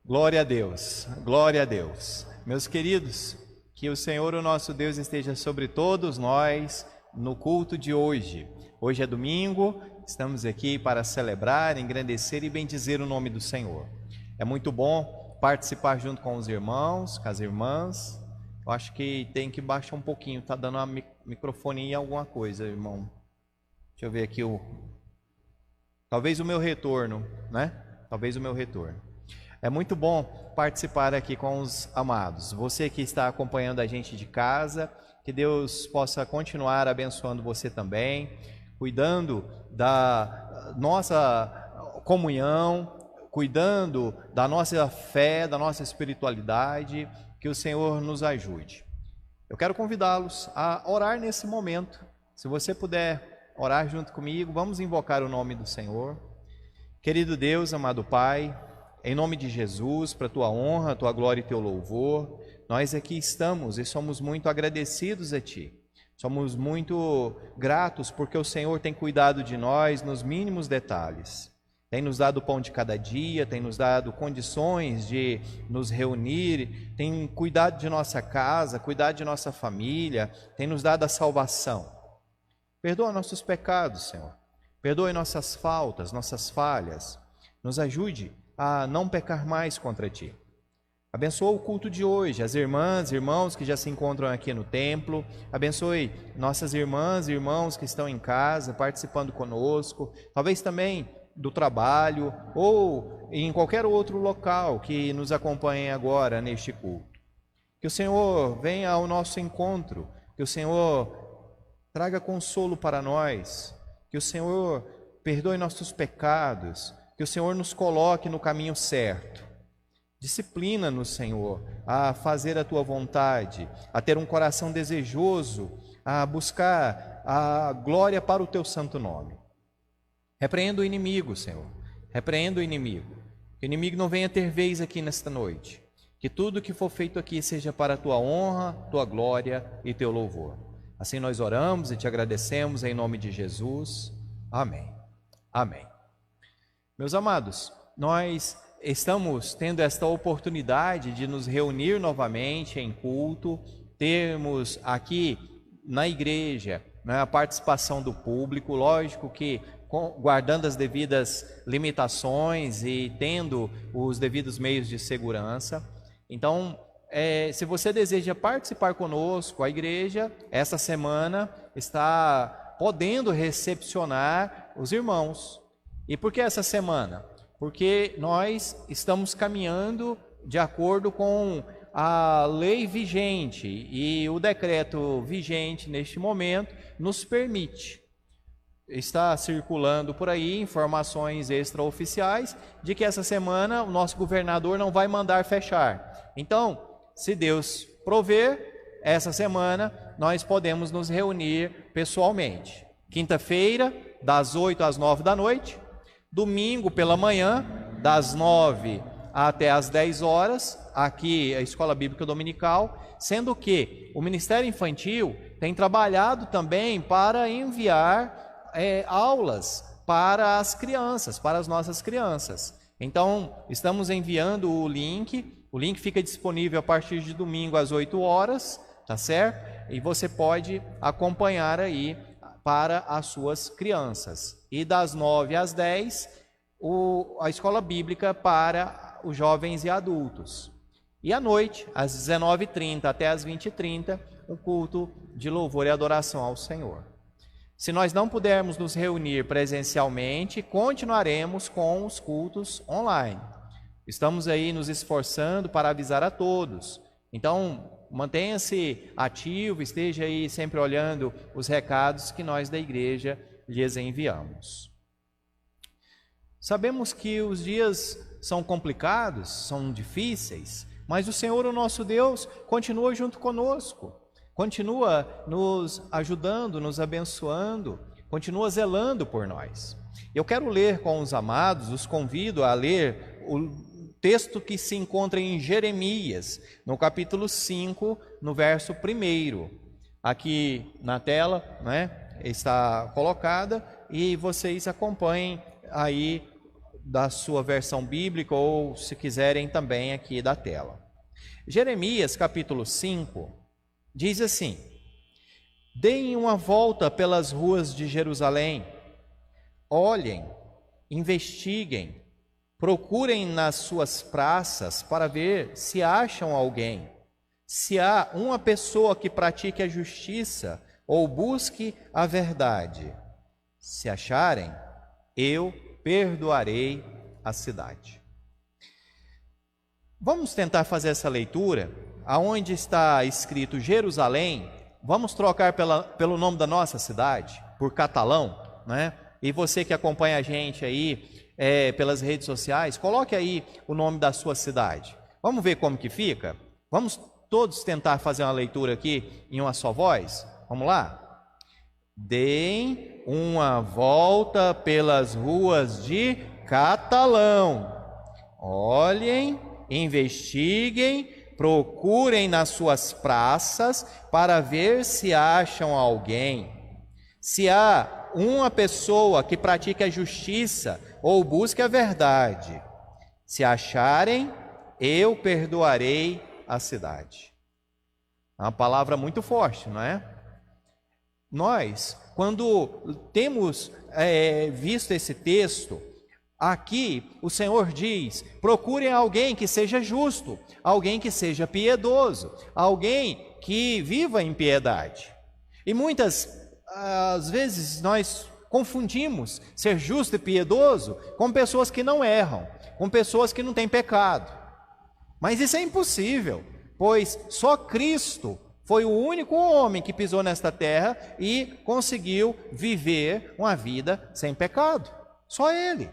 Glória a Deus, glória a Deus. Meus queridos, que o Senhor, o nosso Deus, esteja sobre todos nós no culto de hoje. Hoje é domingo, estamos aqui para celebrar, engrandecer e bendizer o nome do Senhor. É muito bom participar junto com os irmãos, com as irmãs. Eu acho que tem que baixar um pouquinho, tá dando uma microfone em alguma coisa, irmão. Deixa eu ver aqui talvez o meu retorno, né? Talvez o meu retorno. É muito bom participar aqui com os amados. Você que está acompanhando a gente de casa, que Deus possa continuar abençoando você também, cuidando da nossa comunhão, cuidando da nossa fé, da nossa espiritualidade, que o Senhor nos ajude. Eu quero convidá-los a orar nesse momento. Se você puder orar junto comigo, vamos invocar o nome do Senhor. Querido Deus, amado Pai, em nome de Jesus, para a tua honra, a tua glória e teu louvor, nós aqui estamos e somos muito agradecidos a Ti. Somos muito gratos porque o Senhor tem cuidado de nós nos mínimos detalhes. Tem nos dado o pão de cada dia, tem nos dado condições de nos reunir, tem cuidado de nossa casa, cuidado de nossa família, tem nos dado a salvação. Perdoa nossos pecados, Senhor. Perdoe nossas faltas, nossas falhas. Nos ajude a não pecar mais contra Ti. Abençoa o culto de hoje, as irmãs e irmãos que já se encontram aqui no templo. Abençoe nossas irmãs e irmãos que estão em casa, participando conosco. Talvez também do trabalho ou em qualquer outro local que nos acompanhe agora neste culto. Que o Senhor venha ao nosso encontro, que o Senhor traga consolo para nós, que o Senhor perdoe nossos pecados, que o Senhor nos coloque no caminho certo. Disciplina-nos, Senhor, a fazer a Tua vontade, a ter um coração desejoso, a buscar a glória para o Teu santo nome. Repreenda o inimigo, Senhor. Repreenda o inimigo. Que o inimigo não venha ter vez aqui nesta noite. Que tudo que for feito aqui seja para a Tua honra, Tua glória e Teu louvor. Assim nós oramos e Te agradecemos em nome de Jesus. Amém. Amém. Meus amados, nós estamos tendo esta oportunidade de nos reunir novamente em culto, termos aqui na igreja, né, a participação do público, lógico que guardando as devidas limitações e tendo os devidos meios de segurança. Então, se você deseja participar conosco, a igreja, essa semana, está podendo recepcionar os irmãos. E por que essa semana? Porque nós estamos caminhando de acordo com a lei vigente e o decreto vigente neste momento nos permite. Está circulando por aí informações extraoficiais de que essa semana o nosso governador não vai mandar fechar. Então, se Deus prover, essa semana nós podemos nos reunir pessoalmente. Quinta-feira, das 8 às 9 da noite. Domingo pela manhã, das 9 até às 10 horas, aqui a Escola Bíblica Dominical, sendo que o Ministério Infantil tem trabalhado também para enviar aulas para as crianças, para as nossas crianças. Então, estamos enviando o link fica disponível a partir de domingo às 8 horas, tá certo? E você pode acompanhar aí para as suas crianças. E das 9 às 10, a escola bíblica para os jovens e adultos. E à noite, às 19h30 até às 20h30, o culto de louvor e adoração ao Senhor. Se nós não pudermos nos reunir presencialmente, continuaremos com os cultos online. Estamos aí nos esforçando para avisar a todos. Então, mantenha-se ativo, esteja aí sempre olhando os recados que nós da igreja lhes enviamos. Sabemos que os dias são complicados, são difíceis, mas o Senhor, o nosso Deus, continua junto conosco, continua nos ajudando, nos abençoando, continua zelando por nós. Eu quero ler com os amados, os convido a ler o texto que se encontra em Jeremias, no capítulo 5, no verso 1. Aqui na tela, né, está colocada, e vocês acompanhem aí da sua versão bíblica ou, se quiserem, também aqui da tela. Jeremias, capítulo 5, diz assim: deem uma volta pelas ruas de Jerusalém, olhem, investiguem, procurem nas suas praças para ver se acham alguém, se há uma pessoa que pratique a justiça ou busque a verdade. Se acharem, eu perdoarei a cidade. Vamos tentar fazer essa leitura. Aonde está escrito Jerusalém, vamos trocar pelo nome da nossa cidade, por Catalão, né? E você que acompanha a gente aí pelas redes sociais, coloque aí o nome da sua cidade. Vamos ver como que fica? Vamos todos tentar fazer uma leitura aqui em uma só voz? Vamos lá? Deem uma volta pelas ruas de Catalão. Olhem, investiguem, procurem nas suas praças para ver se acham alguém. Se há uma pessoa que pratique a justiça ou busque a verdade. Se acharem, eu perdoarei a cidade. É uma palavra muito forte, não é? Nós, quando temos visto esse texto, aqui o Senhor diz: procurem alguém que seja justo, alguém que seja piedoso, alguém que viva em piedade. E muitas às vezes nós confundimos ser justo e piedoso com pessoas que não erram, com pessoas que não têm pecado. Mas isso é impossível, pois só Cristo foi o único homem que pisou nesta terra e conseguiu viver uma vida sem pecado. Só Ele.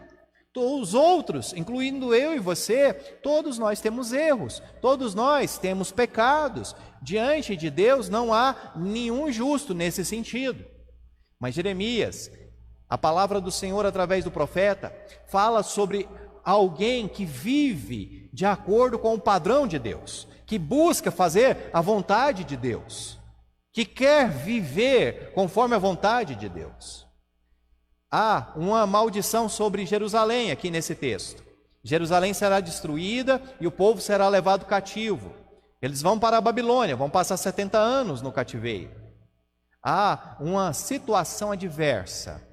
Os outros, incluindo eu e você, todos nós temos erros, todos nós temos pecados. Diante de Deus não há nenhum justo nesse sentido. Mas Jeremias, a palavra do Senhor através do profeta, fala sobre alguém que vive de acordo com o padrão de Deus, que busca fazer a vontade de Deus, que quer viver conforme a vontade de Deus. Há uma maldição sobre Jerusalém aqui nesse texto. Jerusalém será destruída e o povo será levado cativo. Eles vão para a Babilônia, vão passar 70 anos no cativeiro. Há uma situação adversa.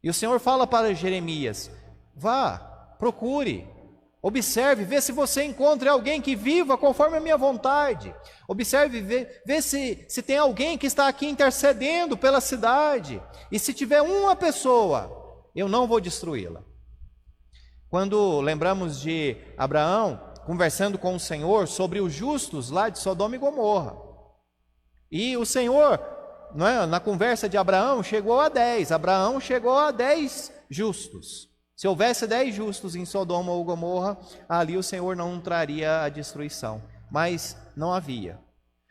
E o Senhor fala para Jeremias: vá, procure, observe, vê se você encontra alguém que viva conforme a minha vontade. Observe, vê se tem alguém que está aqui intercedendo pela cidade. E se tiver uma pessoa, eu não vou destruí-la. Quando lembramos de Abraão conversando com o Senhor sobre os justos lá de Sodoma e Gomorra. E o Senhor, na conversa de Abraão, chegou a 10. Abraão chegou a 10 justos. Se houvesse 10 justos em Sodoma ou Gomorra, ali o Senhor não traria a destruição. Mas não havia.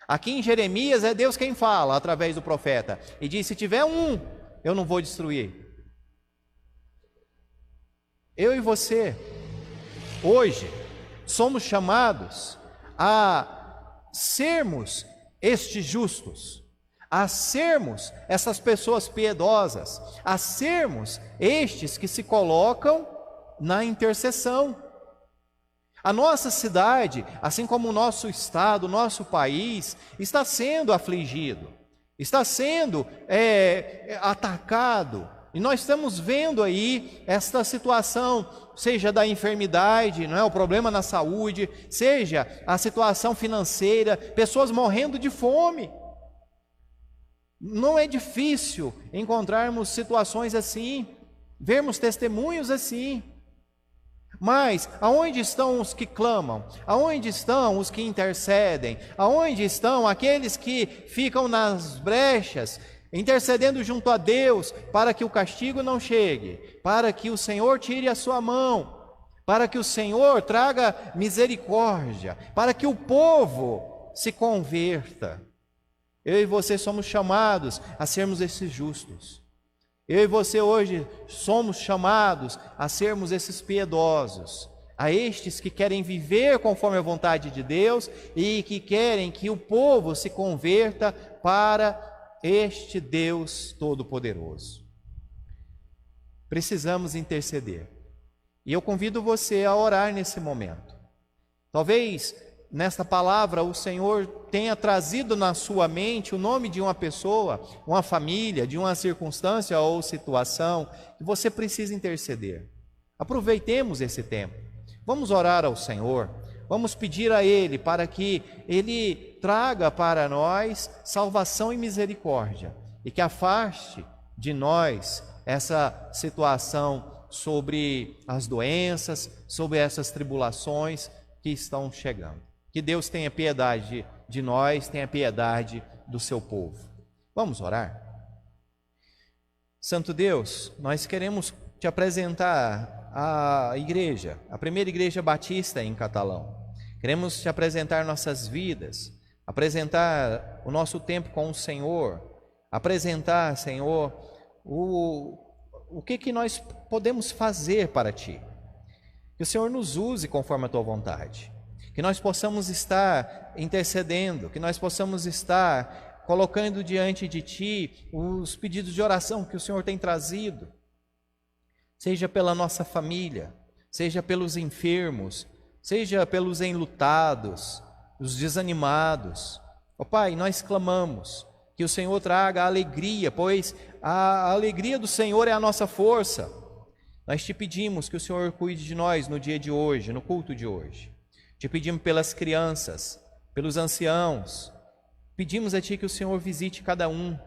Aqui em Jeremias é Deus quem fala através do profeta. E diz: se tiver um, eu não vou destruir. Eu e você, hoje, somos chamados a sermos estes justos, a sermos essas pessoas piedosas, a sermos estes que se colocam na intercessão. A nossa cidade, assim como o nosso estado, o nosso país, está sendo afligido, está sendo atacado. E nós estamos vendo aí esta situação, seja da enfermidade, não é, o problema na saúde, seja a situação financeira, pessoas morrendo de fome. Não é difícil encontrarmos situações assim, vermos testemunhos assim. Mas aonde estão os que clamam? Aonde estão os que intercedem? Aonde estão aqueles que ficam nas brechas, intercedendo junto a Deus para que o castigo não chegue, para que o Senhor tire a sua mão, para que o Senhor traga misericórdia, para que o povo se converta? Eu e você somos chamados a sermos esses justos. Eu e você hoje somos chamados a sermos esses piedosos, a estes que querem viver conforme a vontade de Deus e que querem que o povo se converta para este Deus Todo-Poderoso. Precisamos interceder. E eu convido você a orar nesse momento. Talvez nesta palavra o Senhor tenha trazido na sua mente o nome de uma pessoa, uma família, de uma circunstância ou situação que você precisa interceder. Aproveitemos esse tempo. Vamos orar ao Senhor. Vamos pedir a Ele para que Ele traga para nós salvação e misericórdia e que afaste de nós essa situação sobre as doenças, sobre essas tribulações que estão chegando. Que Deus tenha piedade de nós, tenha piedade do seu povo. Vamos orar? Santo Deus, nós queremos te apresentar a igreja, a primeira igreja batista em Catalão. Queremos te apresentar nossas vidas, apresentar o nosso tempo com o Senhor, apresentar, Senhor, o que nós podemos fazer para Ti. Que o Senhor nos use conforme a Tua vontade. Que nós possamos estar intercedendo, que nós possamos estar colocando diante de Ti os pedidos de oração que o Senhor tem trazido, seja pela nossa família, seja pelos enfermos, seja pelos enlutados, os desanimados. Ó Pai, nós clamamos que o Senhor traga alegria, pois a alegria do Senhor é a nossa força. Nós te pedimos que o Senhor cuide de nós no dia de hoje, no culto de hoje. Te pedimos pelas crianças, pelos anciãos. Pedimos a Ti que o Senhor visite cada um,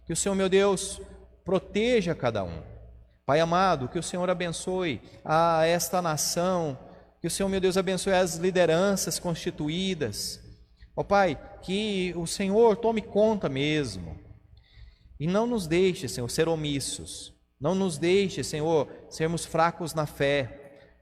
que o Senhor, meu Deus, proteja cada um. Pai amado, que o Senhor abençoe a esta nação, que o Senhor, meu Deus, abençoe as lideranças constituídas. Ó Pai, que o Senhor tome conta mesmo. E não nos deixe, Senhor, ser omissos. Não nos deixe, Senhor, sermos fracos na fé.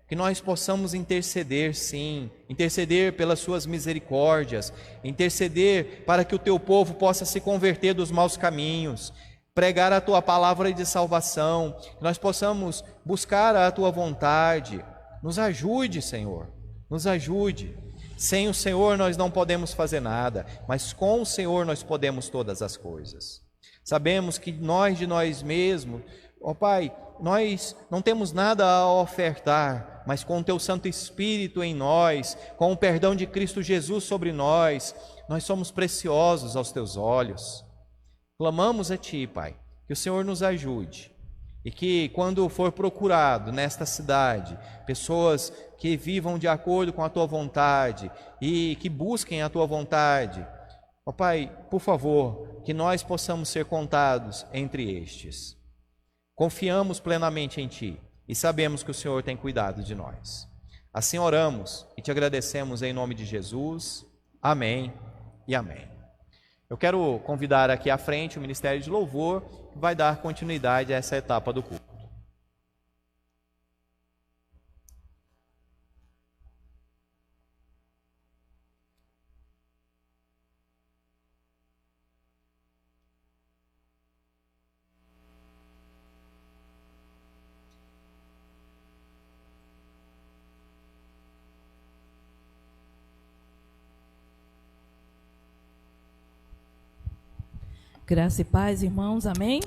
Que nós possamos interceder, sim, interceder pelas suas misericórdias, interceder para que o teu povo possa se converter dos maus caminhos, pregar a tua palavra de salvação, que nós possamos buscar a tua vontade. Nos ajude, Senhor, nos ajude. Sem o Senhor nós não podemos fazer nada, mas com o Senhor nós podemos todas as coisas. Sabemos que nós de nós mesmos, ó Pai, nós não temos nada a ofertar, mas com o Teu Santo Espírito em nós, com o perdão de Cristo Jesus sobre nós, nós somos preciosos aos Teus olhos. Clamamos a Ti, Pai, que o Senhor nos ajude e que quando for procurado nesta cidade, pessoas que vivam de acordo com a Tua vontade e que busquem a Tua vontade, ó Pai, por favor, que nós possamos ser contados entre estes. Confiamos plenamente em Ti e sabemos que o Senhor tem cuidado de nós. Assim oramos e Te agradecemos em nome de Jesus. Amém e amém. Eu quero convidar aqui à frente o Ministério de Louvor, que vai dar continuidade a essa etapa do culto. Graça e paz, irmãos, amém?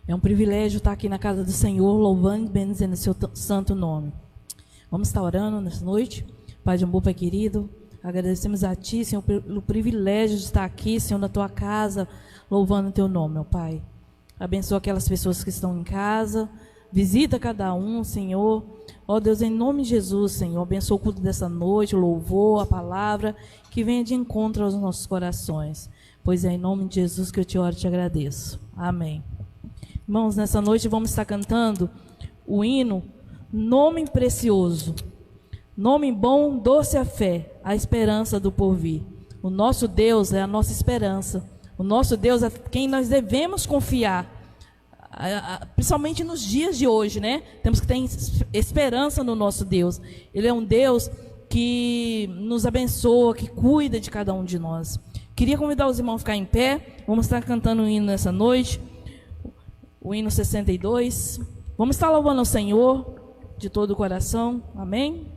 É um privilégio estar aqui na casa do Senhor, louvando e bendizendo o seu santo nome. Vamos estar orando nessa noite. Pai de amor, Pai querido, agradecemos a Ti, Senhor, pelo privilégio de estar aqui, Senhor, na Tua casa, louvando o Teu nome, meu Pai. Abençoa aquelas pessoas que estão em casa, visita cada um, Senhor. Ó Deus, em nome de Jesus, Senhor, abençoa o culto dessa noite, o louvor, a palavra, que venha de encontro aos nossos corações. Pois é em nome de Jesus que eu te oro e te agradeço. Amém. Irmãos, nessa noite vamos estar cantando o hino Nome Precioso. Nome bom, doce a fé, a esperança do porvir. O nosso Deus é a nossa esperança. O nosso Deus é quem nós devemos confiar. Principalmente nos dias de hoje, né? Temos que ter esperança no nosso Deus. Ele é um Deus que nos abençoa, que cuida de cada um de nós. Queria convidar os irmãos a ficar em pé. Vamos estar cantando o hino nessa noite, o hino 62. Vamos estar louvando ao Senhor de todo o coração. Amém?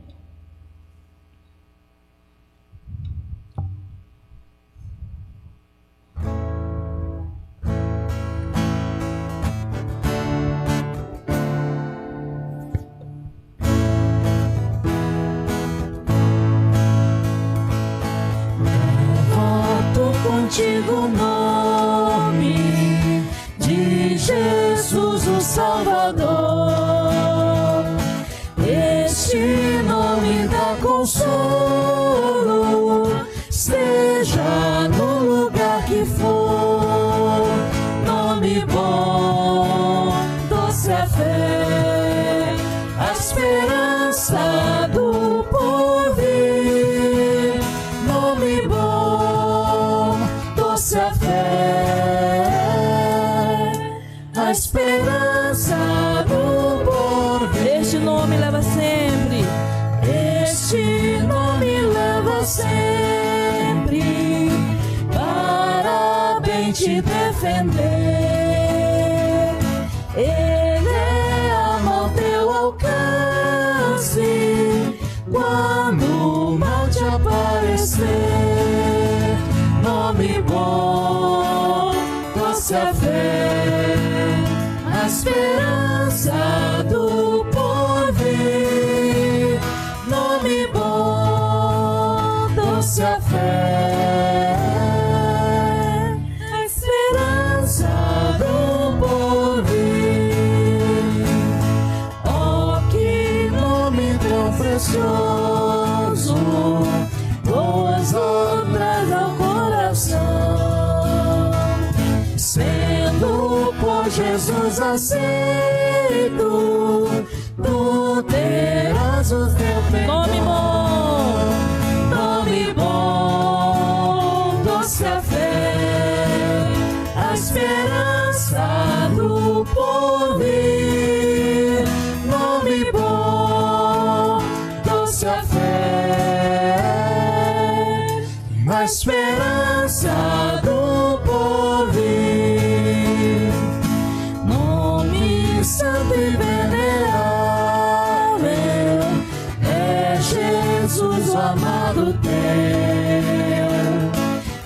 antigo nome de Jesus o Salvador. Este nome dá consolo, seja no lugar que for. Nome bom, doce a fé, a esperança do porvir. Nome bom, doce a fé, a esperança do porvir. Este nome leva sempre, este nome leva sempre para bem te defender. Ele é amor ao teu alcance quando o mal te aparecer. Nome bom, doce a fé, a esperança do porvir. Nome bom, doce a fé, a esperança do porvir. Oh, que nome tão precioso, boas obras ao coração, sendo por Jesus aceito, tu terás o teu perdão. Nome bom, doce a fé, a esperança do porvir. Nome bom, doce a fé, a esperança do porvir. Nome santo e venerável é Jesus, o amado teu.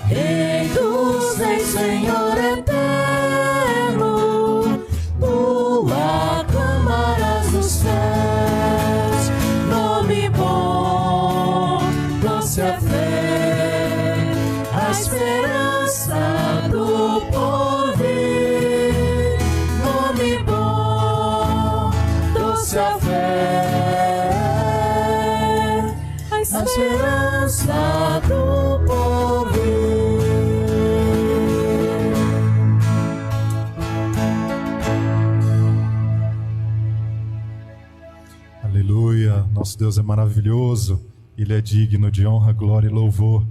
Rei dos reis, Senhor eterno, tu aclamarás os céus. Nome bom, doce a fé, a esperança do porvir. Nome bom, doce a fé, a esperança do porvir. Aleluia, nosso Deus é maravilhoso, Ele é digno de honra, glória e louvor.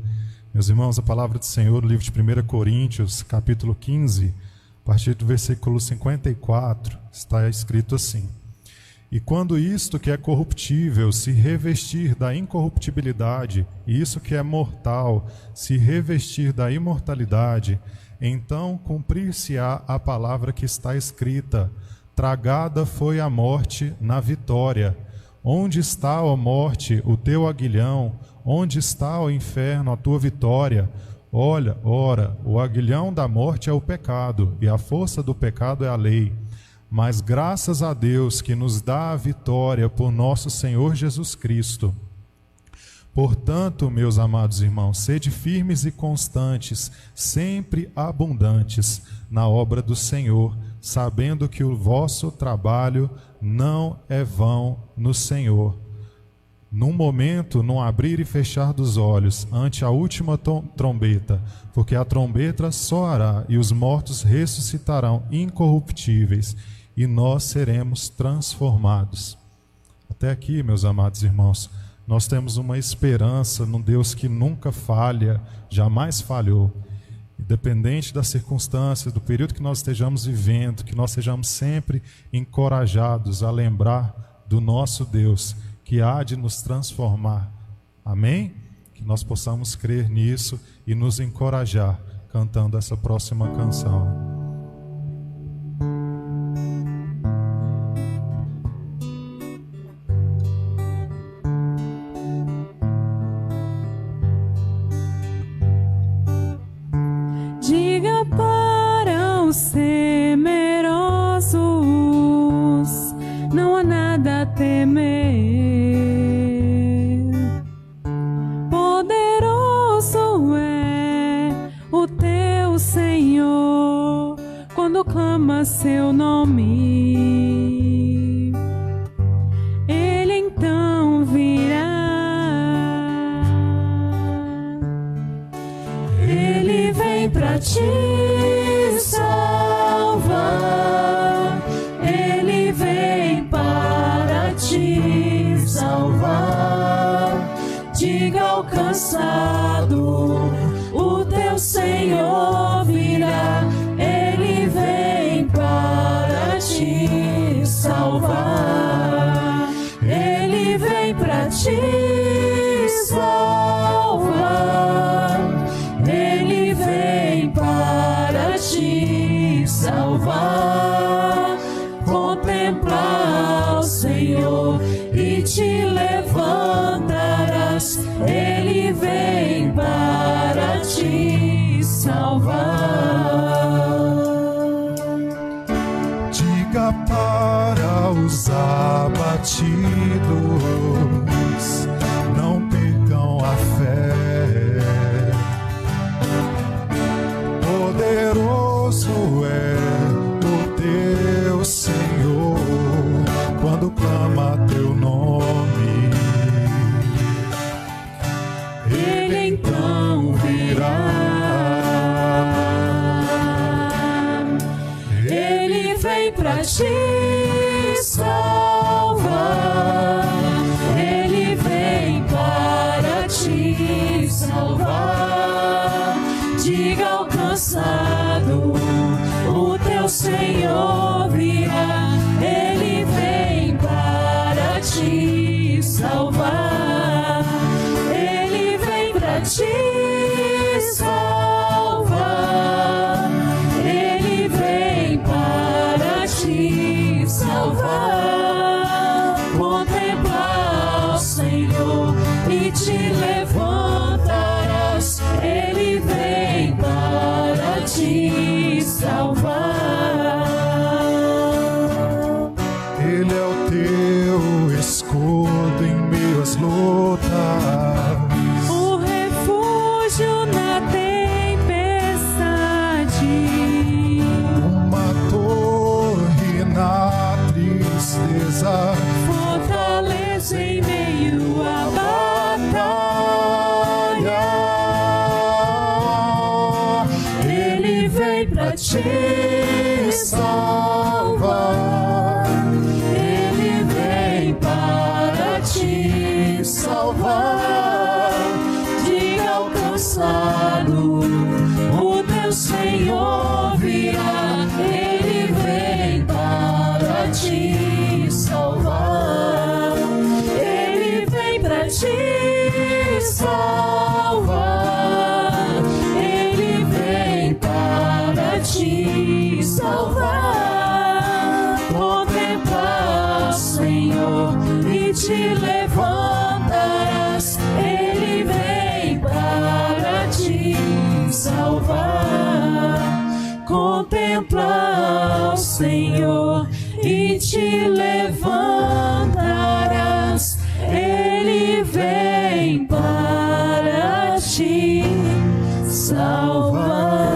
Meus irmãos, a palavra do Senhor, no livro de 1 Coríntios, capítulo 15, a partir do versículo 54, está escrito assim: E quando isto que é corruptível se revestir da incorruptibilidade, e isso que é mortal se revestir da imortalidade, então cumprir-se-á a palavra que está escrita: tragada foi a morte na vitória. Onde está, ó morte, o teu aguilhão? Onde está, ó inferno, a tua vitória? Olha, ora, o aguilhão da morte é o pecado, e a força do pecado é a lei. Mas graças a Deus que nos dá a vitória por nosso Senhor Jesus Cristo. Portanto, meus amados irmãos, sede firmes e constantes, sempre abundantes na obra do Senhor, sabendo que o vosso trabalho não é vão no Senhor. Num momento, num abrir e fechar dos olhos, ante a última trombeta, porque a trombeta soará e os mortos ressuscitarão incorruptíveis, e nós seremos transformados. Até aqui, meus amados irmãos, nós temos uma esperança num Deus que nunca falha, jamais falhou. Independente das circunstâncias, do período que nós estejamos vivendo, que nós sejamos sempre encorajados a lembrar do nosso Deus, que há de nos transformar. Amém? Que nós possamos crer nisso e nos encorajar cantando essa próxima canção. Diga para os temerosos, não há nada a temer. Poderoso é o teu pra te salvar. Ele vem para te salvar. Diga ao cansado, o teu Senhor virá. Ele vem para te salvar. Ele vem para te salvar. Ele vem para te salvar. Contemplar o Senhor e te levantarás. Ele vem para te salvar. Diga para os abatidos, não percam a fé. Poderoso é o teu Senhor, quando clama teu nome. Ele então virá. Ele vem pra te salvar. Ele vem para te salvar. Diga ao cansado, o teu Senhor virá. Ele vem para te salvar. Ele vem para te salvar. Ele vem para te salvar. Contemplar o Senhor e te levantarás. Ele vem para te salvar. Ele é o teu escudo em meio às lutas, O refúgio na tempestade. uma torre na tristeza, Fortaleza em meio à batalha. Ele vem pra te salvar. Ele vem para te salvar. Diga ao cansado, o teu Senhor virá. Ele vem para te salvar. Ele vem para te salvar. Ele vem para te salvar. Contemplar o Senhor e te levantarás. Ele vem para te salvar. Contemplar o Senhor e te levantarás. Ele vem para te salvar.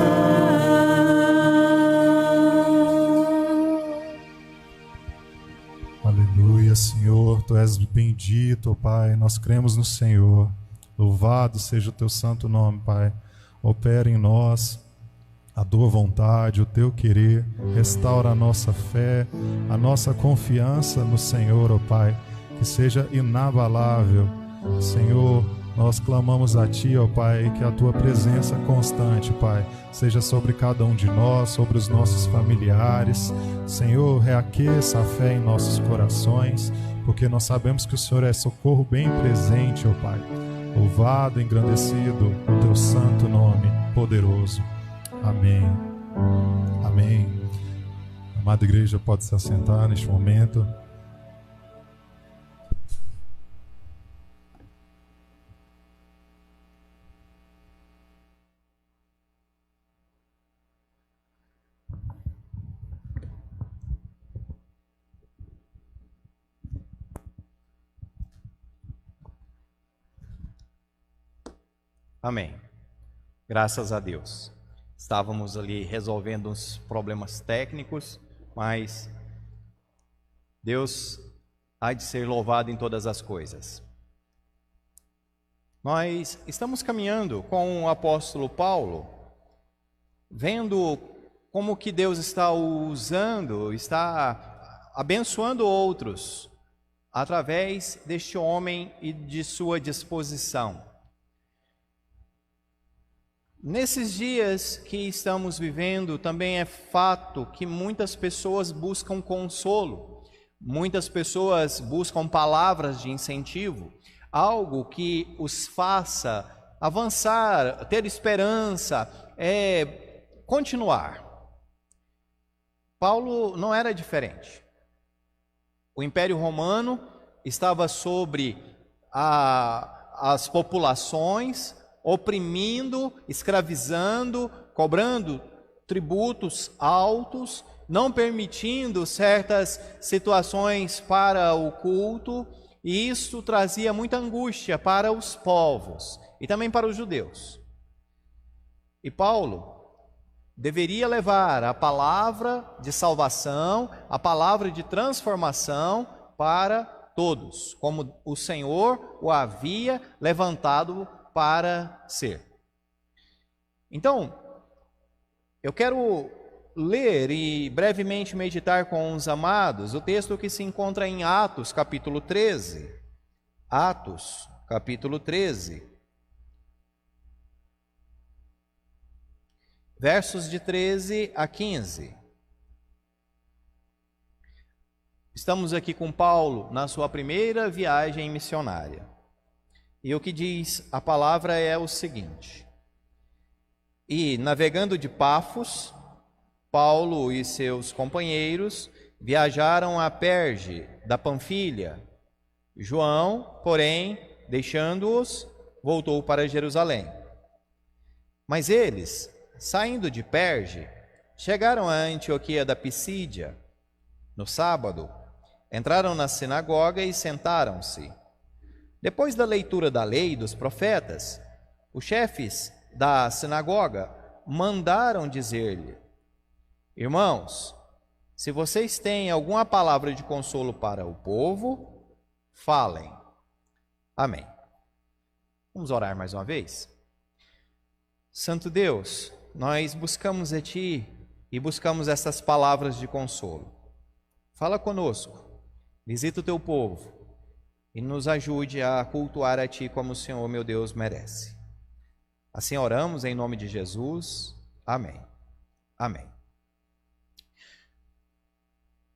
Aleluia, Senhor, Tu és bendito, ó Pai, nós cremos no Senhor. Louvado seja o Teu santo nome, Pai. Opera em nós a Tua vontade, o Teu querer, restaura a nossa fé, a nossa confiança no Senhor, ó Pai, que seja inabalável. Senhor, nós clamamos a Ti, ó Pai, que a Tua presença constante, Pai, seja sobre cada um de nós, sobre os nossos familiares. Senhor, reaqueça a fé em nossos corações, porque nós sabemos que o Senhor é socorro bem presente, ó Pai. Louvado, engrandecido o Teu santo nome poderoso. Amém. Amém. Amada igreja, pode se assentar neste momento. Amém. Graças a Deus. Estávamos ali resolvendo uns problemas técnicos, mas Deus há de ser louvado em todas as coisas. Nós estamos caminhando com o apóstolo Paulo vendo como que Deus está usando, está abençoando outros através deste homem e de sua disposição. Nesses dias que estamos vivendo, também é fato que muitas pessoas buscam consolo, muitas pessoas buscam palavras de incentivo, algo que os faça avançar, ter esperança, continuar. Paulo não era diferente. O Império Romano estava sobre as populações, oprimindo, escravizando, cobrando tributos altos, não permitindo certas situações para o culto, e isso trazia muita angústia para os povos e também para os judeus. E Paulo deveria levar a palavra de salvação, a palavra de transformação para todos, como o Senhor o havia levantado para ser. Então, eu quero ler e brevemente meditar com os amados o texto que se encontra em Atos, capítulo 13. Atos, capítulo 13. Versos de 13 a 15. Estamos aqui com Paulo na sua primeira viagem missionária. E o que diz a palavra é o seguinte: E navegando de Pafos, Paulo e seus companheiros viajaram a Perge da Panfilha. João, porém, deixando-os, voltou para Jerusalém. Mas eles, saindo de Perge, chegaram a Antioquia da Pisídia. No sábado, entraram na sinagoga e sentaram-se. Depois da leitura da lei e dos profetas, os chefes da sinagoga mandaram dizer-lhe: Irmãos, se vocês têm alguma palavra de consolo para o povo, falem. Amém. Vamos orar mais uma vez? Santo Deus, nós buscamos a Ti e buscamos essas palavras de consolo. Fala conosco, visita o Teu povo e nos ajude a cultuar a Ti como o Senhor, meu Deus, merece. Assim oramos em nome de Jesus. Amém. Amém.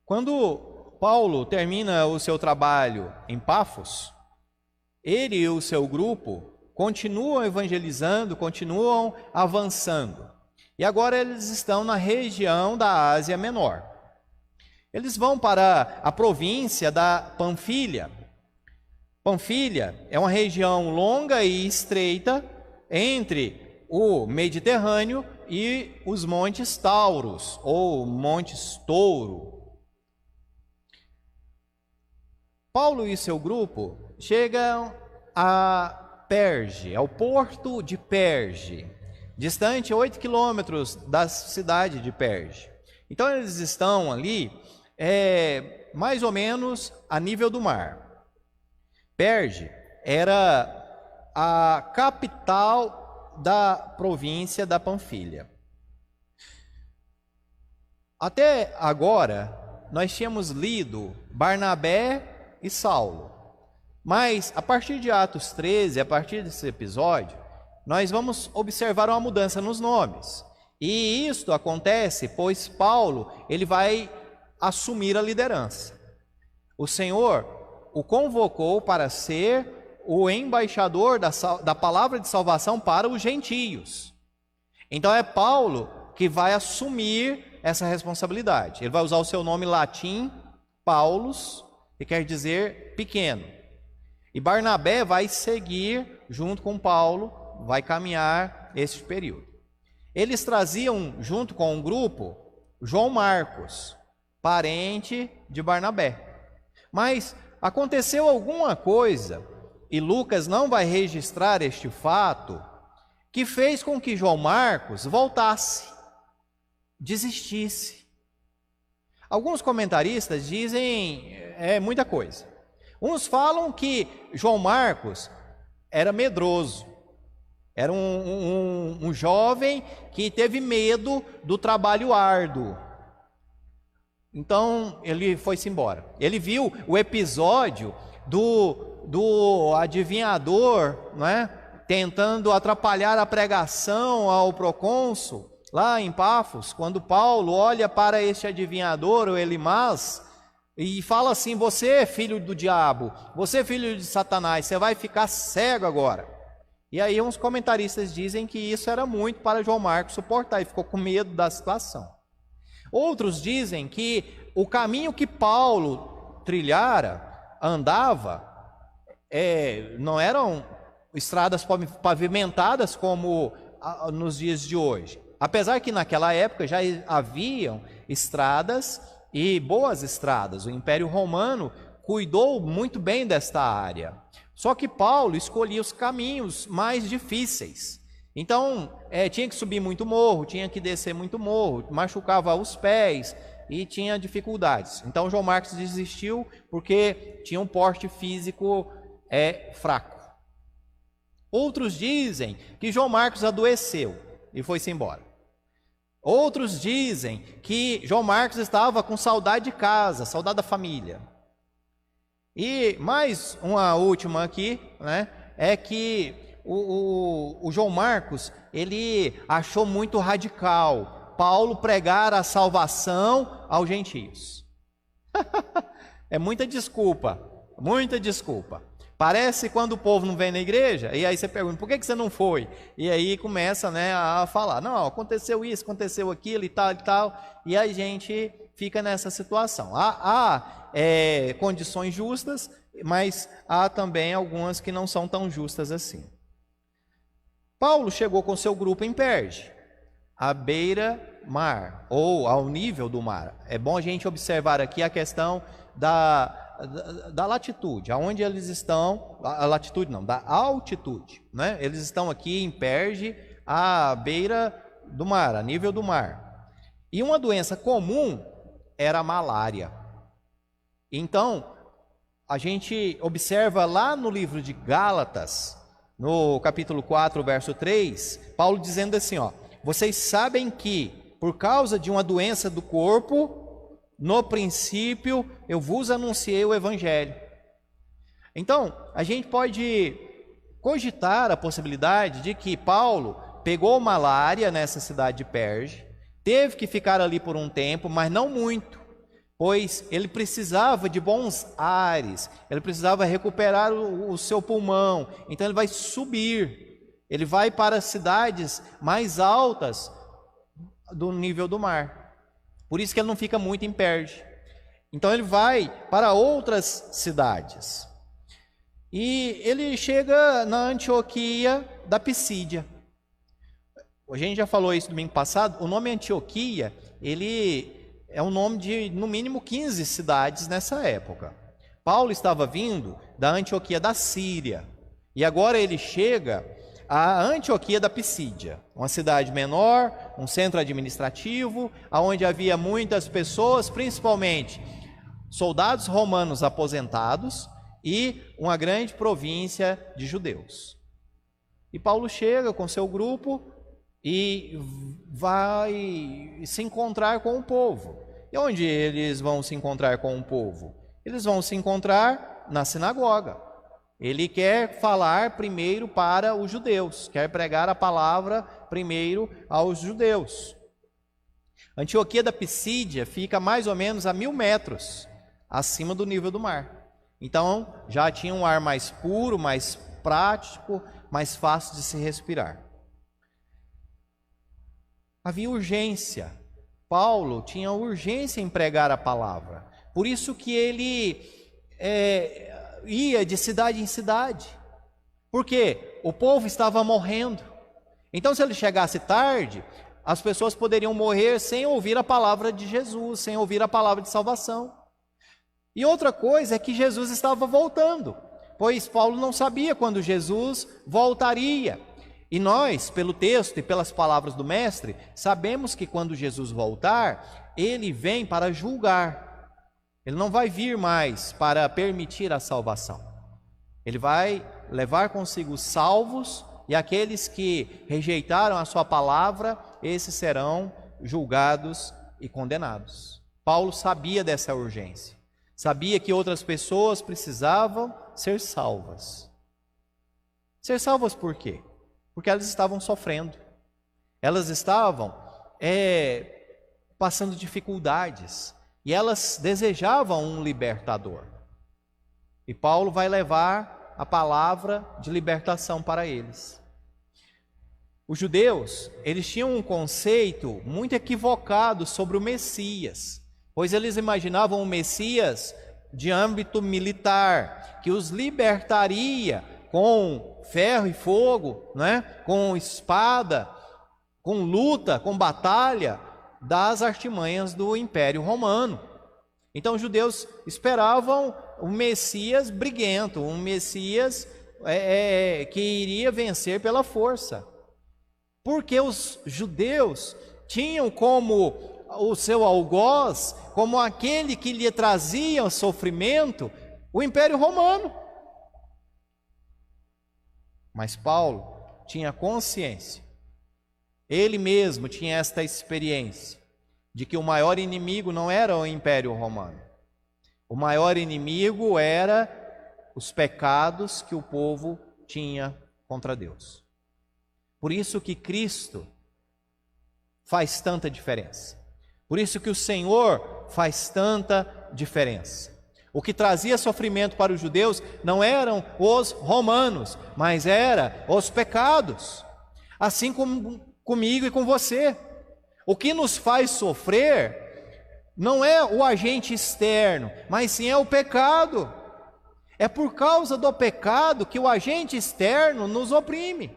Quando Paulo termina o seu trabalho em Pafos, ele e o seu grupo continuam evangelizando, continuam avançando. E agora eles estão na região da Ásia Menor. Eles vão para a província da Panfilha. Panfilha é uma região longa e estreita entre o Mediterrâneo e os Montes Tauros, ou Montes Touro. Paulo e seu grupo chegam a Perge, ao porto de Perge, distante 8 quilômetros da cidade de Perge. Então eles estão ali, mais ou menos a nível do mar. Perge era a capital da província da Panfilha. Até agora, nós tínhamos lido Barnabé e Saulo. Mas, a partir de Atos 13, a partir desse episódio, nós vamos observar uma mudança nos nomes. E isto acontece pois Paulo, ele vai assumir a liderança. O Senhor o convocou para ser o embaixador da palavra de salvação para os gentios. Então é Paulo que vai assumir essa responsabilidade. Ele vai usar o seu nome latim, Paulus, que quer dizer pequeno. E Barnabé vai seguir junto com Paulo, vai caminhar esse período. Eles traziam junto com o grupo João Marcos, parente de Barnabé. Mas aconteceu alguma coisa, e Lucas não vai registrar este fato, que fez com que João Marcos voltasse, desistisse. Alguns comentaristas dizem muita coisa. Uns falam que João Marcos era medroso. Era um jovem que teve medo do trabalho árduo. Então ele foi-se embora. Ele viu o episódio do adivinhador, né, tentando atrapalhar a pregação ao procônsul, lá em Pafos, quando Paulo olha para este adivinhador, o Elimas, e fala assim: você é filho do diabo, você é filho de Satanás, você vai ficar cego agora. E aí uns comentaristas dizem que isso era muito para João Marcos suportar, e ficou com medo da situação. Outros dizem que o caminho que Paulo trilhara, andava, não eram estradas pavimentadas como nos dias de hoje. Apesar que naquela época já haviam estradas e boas estradas. O Império Romano cuidou muito bem desta área. Só que Paulo escolhia os caminhos mais difíceis. Então, tinha que subir muito morro, tinha que descer muito morro, machucava os pés e tinha dificuldades. Então, João Marcos desistiu porque tinha um porte físico fraco. Outros dizem que João Marcos adoeceu e foi-se embora. Outros dizem que João Marcos estava com saudade de casa, saudade da família. E mais uma última aqui, né, é que o João Marcos, ele achou muito radical Paulo pregar a salvação aos gentios. É muita desculpa, muita desculpa. Parece quando o povo não vem na igreja, e aí você pergunta, por que você não foi? E aí começa, né, a falar, não, aconteceu isso, aconteceu aquilo e tal, e a gente fica nessa situação. Há condições justas, mas há também algumas que não são tão justas assim. Paulo chegou com seu grupo em Perge, à beira-mar, ou ao nível do mar. É bom a gente observar aqui a questão da latitude, aonde eles estão, a latitude não, da altitude, né? Eles estão aqui em Perge, à beira do mar, a nível do mar. E uma doença comum era a malária. Então, a gente observa lá no livro de Gálatas, no capítulo 4, verso 3, Paulo dizendo assim, ó: vocês sabem que, por causa de uma doença do corpo, no princípio eu vos anunciei o evangelho. Então, a gente pode cogitar a possibilidade de que Paulo pegou malária nessa cidade de Perge, teve que ficar ali por um tempo, mas não muito, pois ele precisava de bons ares, ele precisava recuperar o seu pulmão. Então ele vai subir, ele vai para cidades mais altas do nível do mar. Por isso que ele não fica muito em Perge. Então ele vai para outras cidades. E ele chega na Antioquia da Pisídia. A gente já falou isso domingo passado. O nome Antioquia, ele é um nome de no mínimo 15 cidades nessa época. Paulo estava vindo da Antioquia da Síria. E agora ele chega a Antioquia da Pisídia, uma cidade menor, um centro administrativo, onde havia muitas pessoas, principalmente soldados romanos aposentados e uma grande província de judeus. E Paulo chega com seu grupo e vai se encontrar com o povo. E onde eles vão se encontrar com o povo? Eles vão se encontrar na sinagoga. Ele quer falar primeiro para os judeus, quer pregar a palavra primeiro aos judeus. Antioquia da Pisídia fica mais ou menos a 1000 metros acima do nível do mar. Então já tinha um ar mais puro, mais prático, mais fácil de se respirar. Havia urgência. Paulo tinha urgência em pregar a palavra. Por isso que ele ia de cidade em cidade, porque o povo estava morrendo. Então, se ele chegasse tarde, as pessoas poderiam morrer sem ouvir a palavra de Jesus, sem ouvir a palavra de salvação. E outra coisa é que Jesus estava voltando, pois Paulo não sabia quando Jesus voltaria. E nós, pelo texto e pelas palavras do mestre, sabemos que quando Jesus voltar, ele vem para julgar. Ele não vai vir mais para permitir a salvação. Ele vai levar consigo os salvos e aqueles que rejeitaram a sua palavra, esses serão julgados e condenados. Paulo sabia dessa urgência, sabia que outras pessoas precisavam ser salvas. Ser salvas por quê? Porque elas estavam sofrendo, elas estavam passando dificuldades, e elas desejavam um libertador. E Paulo vai levar a palavra de libertação para eles. Os judeus, eles tinham um conceito muito equivocado sobre o Messias, pois eles imaginavam o Messias de âmbito militar, que os libertaria com ferro e fogo, né? Com espada, com luta, com batalha, das artimanhas do Império Romano. Então os judeus esperavam um Messias briguento, um Messias que iria vencer pela força. Porque os judeus tinham como o seu algoz, como aquele que lhe trazia sofrimento, o Império Romano. Mas Paulo tinha consciência, ele mesmo tinha esta experiência, de que o maior inimigo não era o Império Romano. O maior inimigo era os pecados que o povo tinha contra Deus. Por isso que Cristo faz tanta diferença. Por isso que o Senhor faz tanta diferença. O que trazia sofrimento para os judeus não eram os romanos, mas eram os pecados. Assim como comigo e com você. O que nos faz sofrer não é o agente externo, mas sim é o pecado. É por causa do pecado que o agente externo nos oprime.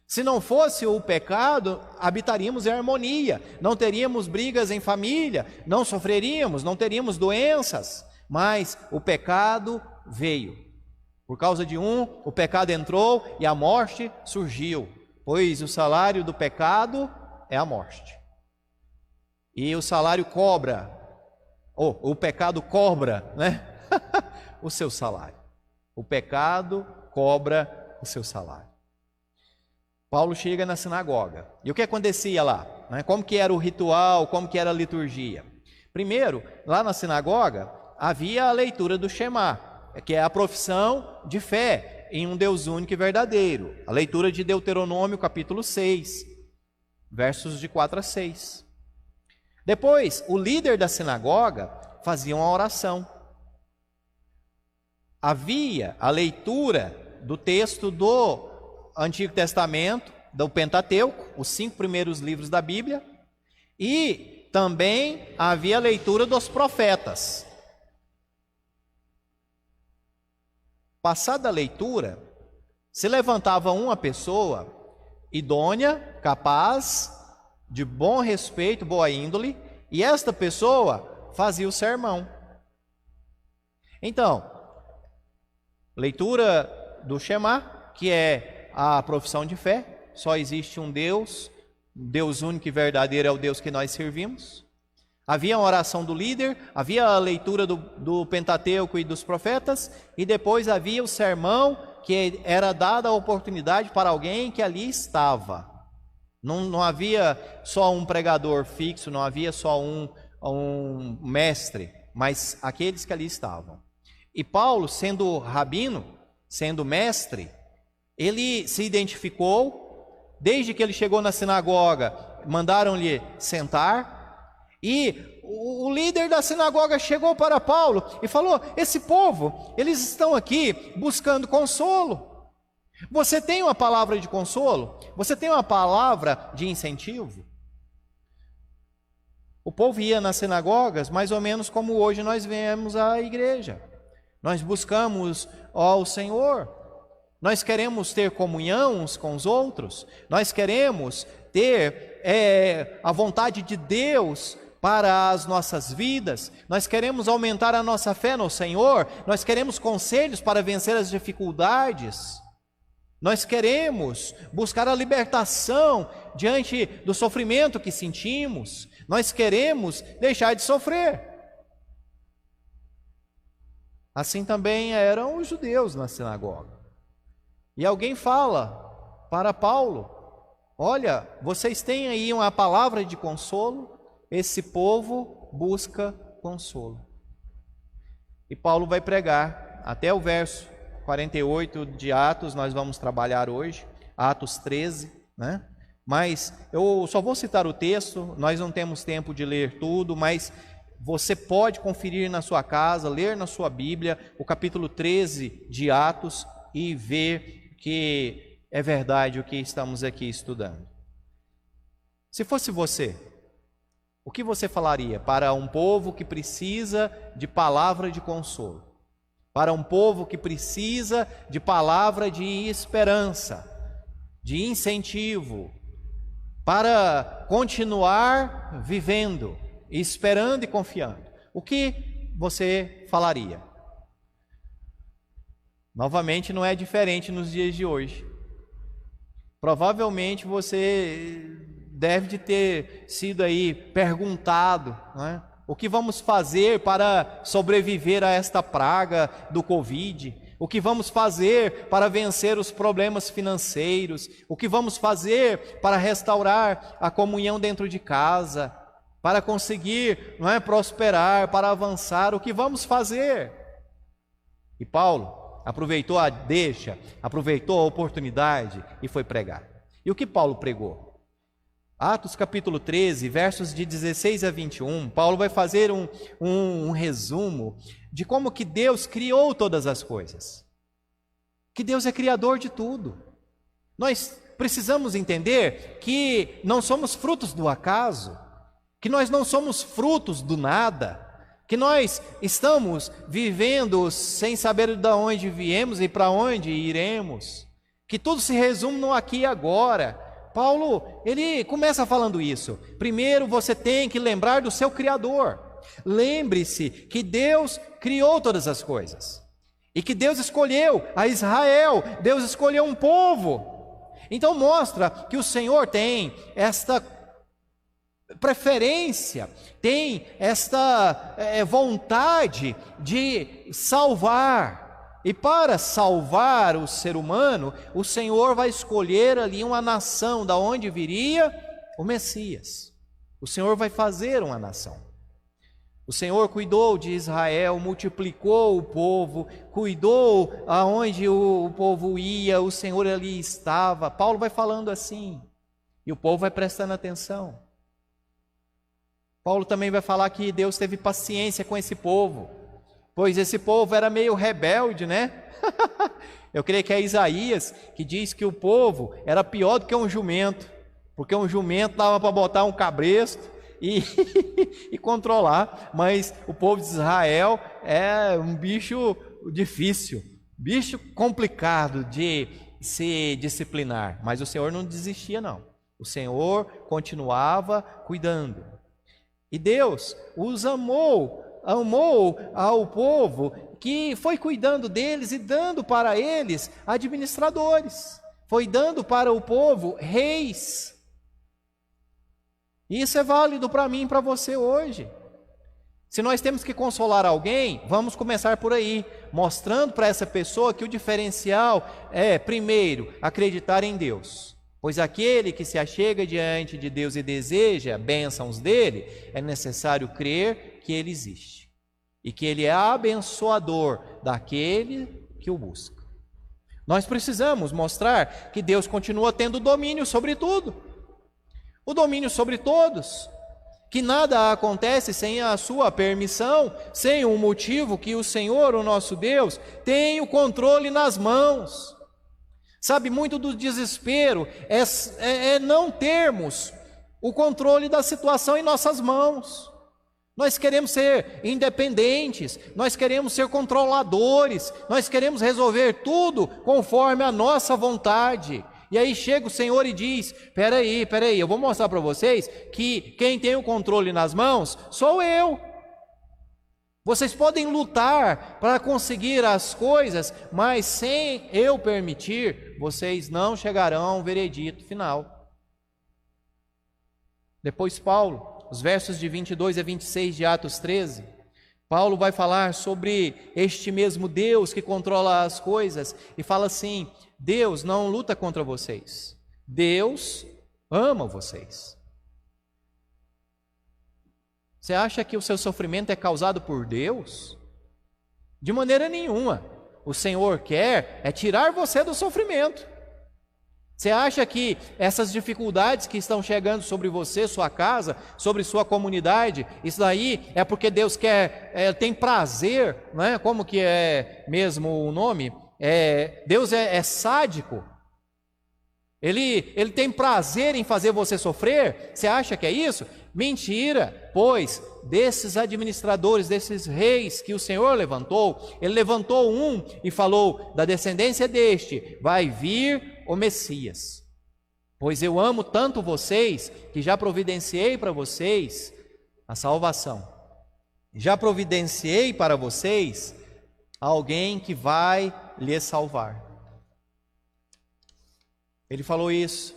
Se não fosse o pecado, habitaríamos em harmonia, não teríamos brigas em família, não sofreríamos, não teríamos doenças. Mas o pecado veio. Por causa de o pecado entrou e a morte surgiu, pois o salário do pecado é a morte. E o salário cobra, o pecado cobra, né? O seu salário. O pecado cobra o seu salário. Paulo chega na sinagoga. E o que acontecia lá? Como que era o ritual, como que era a liturgia? Primeiro, lá na sinagoga, havia a leitura do Shema, que é a profissão de fé em um Deus único e verdadeiro. A leitura de Deuteronômio, capítulo 6, versos de 4 a 6. Depois, o líder da sinagoga fazia uma oração. Havia a leitura do texto do Antigo Testamento, do Pentateuco, os 5 primeiros livros da Bíblia, e também havia a leitura dos profetas. Passada a leitura, se levantava uma pessoa idônea, capaz, de bom respeito, boa índole, e esta pessoa fazia o sermão. Então, leitura do Shema, que é a profissão de fé, só existe um Deus único e verdadeiro é o Deus que nós servimos. Havia a oração do líder, havia a leitura do Pentateuco e dos profetas, e depois havia o sermão, que era dada a oportunidade para alguém que ali estava. Não havia só um pregador fixo, não havia só um mestre, mas aqueles que ali estavam. E Paulo, sendo rabino, sendo mestre, ele se identificou. Desde que ele chegou na sinagoga, mandaram-lhe sentar, e o líder da sinagoga chegou para Paulo e falou: esse povo, eles estão aqui buscando consolo. Você tem uma palavra de consolo? Você tem uma palavra de incentivo? O povo ia nas sinagogas mais ou menos como hoje nós vemos à igreja. Nós buscamos ao Senhor, nós queremos ter comunhão uns com os outros, nós queremos ter a vontade de Deus para as nossas vidas, nós queremos aumentar a nossa fé no Senhor, nós queremos conselhos para vencer as dificuldades, nós queremos buscar a libertação diante do sofrimento que sentimos, nós queremos deixar de sofrer. Assim também eram os judeus na sinagoga. E alguém fala para Paulo: olha, vocês têm aí uma palavra de consolo, esse povo busca consolo. E Paulo vai pregar até o verso 48 de Atos, nós vamos trabalhar hoje, Atos 13, né? Mas eu só vou citar o texto, nós não temos tempo de ler tudo, mas você pode conferir na sua casa, ler na sua Bíblia o capítulo 13 de Atos e ver que é verdade o que estamos aqui estudando. Se fosse você, o que você falaria para um povo que precisa de palavra de consolo? Para um povo que precisa de palavra de esperança, de incentivo, para continuar vivendo, esperando e confiando. O que você falaria? Novamente, não é diferente nos dias de hoje. Provavelmente você deve de ter sido aí perguntado, né? O que vamos fazer para sobreviver a esta praga do Covid? O que vamos fazer para vencer os problemas financeiros? O que vamos fazer para restaurar a comunhão dentro de casa? Para conseguir, não é, prosperar, para avançar? O que vamos fazer? E Paulo aproveitou a deixa, aproveitou a oportunidade e foi pregar. E o que Paulo pregou? Atos capítulo 13, versos de 16 a 21, Paulo vai fazer um resumo de como que Deus criou todas as coisas. Que Deus é criador de tudo. Nós precisamos entender que não somos frutos do acaso, que nós não somos frutos do nada, que nós estamos vivendo sem saber de onde viemos e para onde iremos, que tudo se resume no aqui e agora. Paulo, ele começa falando isso. Primeiro você tem que lembrar do seu Criador. Lembre-se que Deus criou todas as coisas. E que Deus escolheu a Israel. Deus escolheu um povo. Então mostra que o Senhor tem esta preferência, tem esta vontade de salvar. E para salvar o ser humano, o Senhor vai escolher ali uma nação, da onde viria o Messias. O Senhor vai fazer uma nação. O Senhor cuidou de Israel, multiplicou o povo, cuidou aonde o povo ia, o Senhor ali estava. Paulo vai falando assim, e o povo vai prestando atenção. Paulo também vai falar que Deus teve paciência com esse povo, pois esse povo era meio rebelde, né? Eu creio que é Isaías que diz que o povo era pior do que um jumento, porque um jumento dava para botar um cabresto e controlar, mas o povo de Israel é um bicho difícil, bicho complicado de se disciplinar, mas o Senhor não desistia não, o Senhor continuava cuidando. E Deus os amou ao povo, que foi cuidando deles e dando para eles administradores, foi dando para o povo reis. Isso é válido para mim e para você hoje. Se nós temos que consolar alguém, vamos começar por aí, mostrando para essa pessoa que o diferencial é, primeiro, acreditar em Deus. Pois aquele que se achega diante de Deus e deseja bênçãos dele, é necessário crer que ele existe e que ele é abençoador daquele que o busca. Nós precisamos mostrar que Deus continua tendo domínio sobre tudo, o domínio sobre todos, que nada acontece sem a sua permissão, sem um motivo, que o Senhor, o nosso Deus, tem o controle nas mãos. Sabe, muito do desespero é não termos o controle da situação em nossas mãos. Nós queremos ser independentes, nós queremos ser controladores, nós queremos resolver tudo conforme a nossa vontade. E aí chega o Senhor e diz, peraí, eu vou mostrar para vocês que quem tem o controle nas mãos sou eu. Vocês podem lutar para conseguir as coisas, mas sem eu permitir, vocês não chegarão a um veredito final. Depois Paulo, os versos de 22 a 26 de Atos 13, Paulo vai falar sobre este mesmo Deus que controla as coisas, e fala assim, Deus não luta contra vocês. Deus ama vocês. Você acha que o seu sofrimento é causado por Deus? De maneira nenhuma. O Senhor quer é tirar você do sofrimento. Você acha que essas dificuldades que estão chegando sobre você, sua casa, sobre sua comunidade, isso daí é porque Deus quer, tem prazer, né? Como que é mesmo o nome? Deus é sádico. Ele tem prazer em fazer você sofrer? Você acha que é isso? Mentira, pois desses administradores, desses reis que o Senhor levantou, Ele levantou um e falou: da descendência deste vai vir o Messias. Pois eu amo tanto vocês, que já providenciei para vocês a salvação. Já providenciei para vocês alguém que vai lhes salvar. Ele falou isso,